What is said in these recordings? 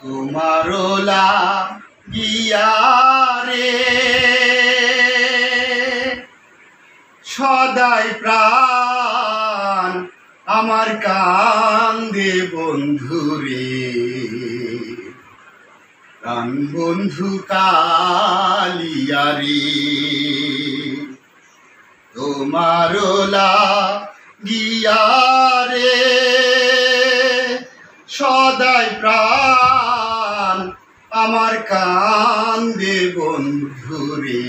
তোমারো লাগিয়া রে সদাই প্রাণ আমার কান্দে বন্ধুরে, প্রাণ বন্ধু কালিয়া রে। তোমারো লাগিয়া রে সদাই প্রাণ আমার কান্দে বন্ধুরে,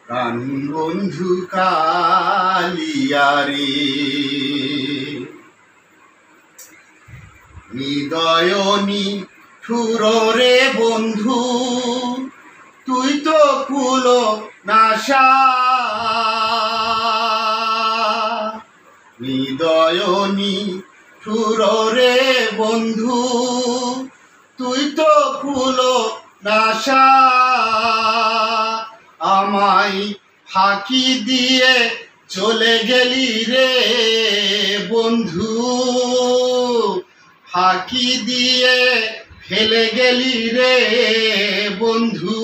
প্রাণ বন্ধু কালিয়া রে। হৃদয়নি ঠুরে বন্ধু তুই তো কুলো নাশা, হৃদয়নি ঠুরে বন্ধু তুই তো কুলো নাশা। আমায় ফাঁকি দিয়ে চলে গেলি রে বন্ধু, ফাঁকি দিয়ে ফেলে গেলি রে বন্ধু,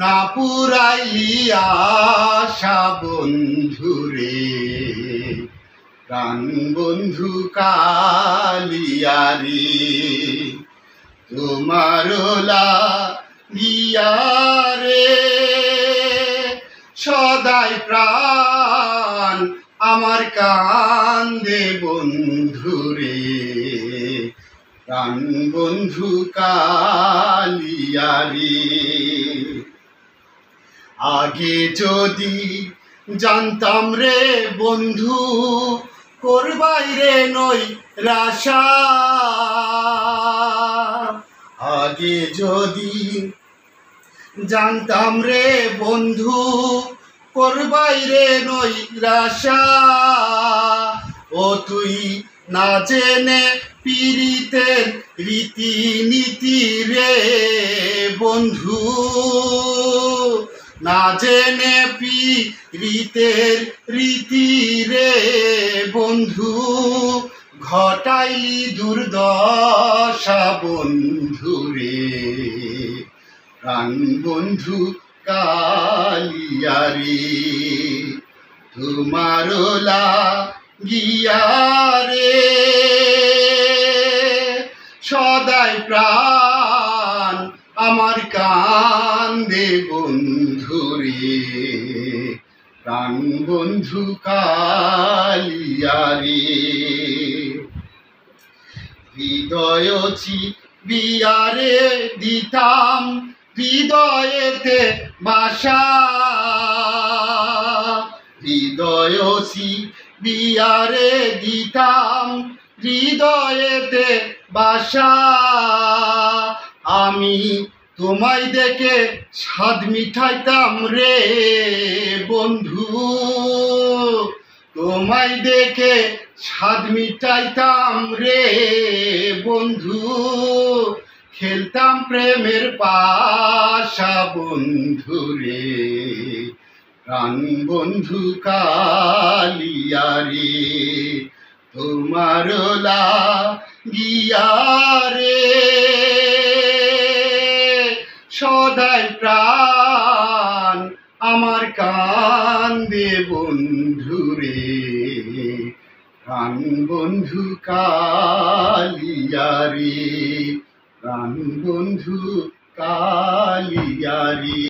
না পুরাইলি আশা বন্ধু রে, প্রাণ বন্ধু কালিয়া রে। তোমারো লাগিয়া রে সদাই প্রাণ আমার কান্দে বন্ধুরে, প্রাণ বন্ধু কালিয়া রে। আগে যদি জানতাম রে বন্ধু করবাই রে নই রাশা, আগে যদি জানতাম রে বন্ধু করবাই রে নই রাশা। ও তুই না জেনে পীড়িতের রীতিনীতি রে বন্ধু, না জেনে পীড়িতের রীতি রে বন্ধু, ঘটাইলি দুর্দশা বন্ধু রে, প্রাণ বন্ধু কালিয়া রে। তোমারো লাগিয়া রে সদাই প্রাণ আমার কান্দে বন্ধু রে, প্রাণ বন্ধু কালিয়া রে। হৃদয় বিয়ারে দিতাম হৃদয়েতে বাসা, হৃদয় বিয়ারে দিতাম হৃদয়েতে বাসা। আমি তোমায় দেখে স্বাদ মিঠাইতাম রে বন্ধু, তোমায় দেখে স্বাদ মিটাইতাম রে বন্ধু, খেলতাম প্রেমের পাশা বন্ধু রে, প্রাণ বন্ধু কালিয়া রে। তোমারো লাগিয়া রে সদাই প্রাণ আমার কান্দে বন্ধু রে, প্রাণ বন্ধু কালিয়া রে, প্রাণ বন্ধু কালিয়া রে।